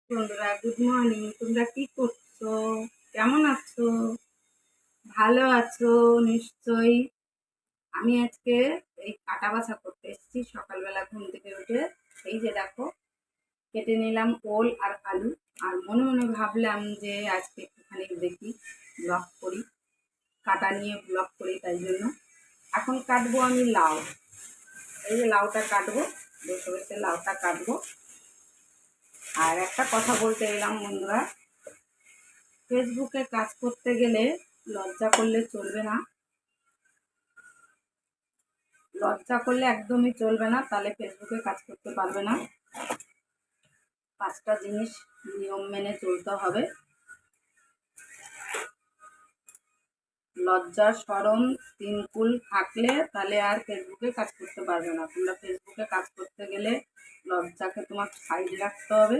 বন্ধুরা, good morning. তোমরা কি করছো? কেমন আছো? ভালো আছো নিশ্চয়ই। আমি আজকে এই কাটা বাছা করতে এসেছি সকালবেলা ঘুম থেকে উঠে। এই যে দেখো, কেটে নিলাম ওল আর আলু। আর মনে মনে ভাবলাম যে আজকে একটুখানি দেখি, ব্লগ করি, কাটা নিয়ে ব্লগ করি। তাই জন্য এখন কাটবো আমি লাউ। এই যে লাউটা কাটবো, বসে বসে লাউটা কাটবো। আর একটা কথা বলতে এলাম বন্ধুরা, ফেসবুকে কাজ করতে গেলে লজ্জা করলে চলবে না। লজ্জা করলে একদমই চলবে না, তাহলে ফেসবুকে কাজ করতে পারবে না। 5টা জিনিস নিয়ম মেনে চলতে হবে। লজ্জা শরম 3 কুল থাকলে তাহলে আর ফেসবুকে কাজ করতে পারবে না। তোমরা ফেসবুকে কাজ করতে গেলে লজ্জাকে তোমার সাইডে রাখতে হবে,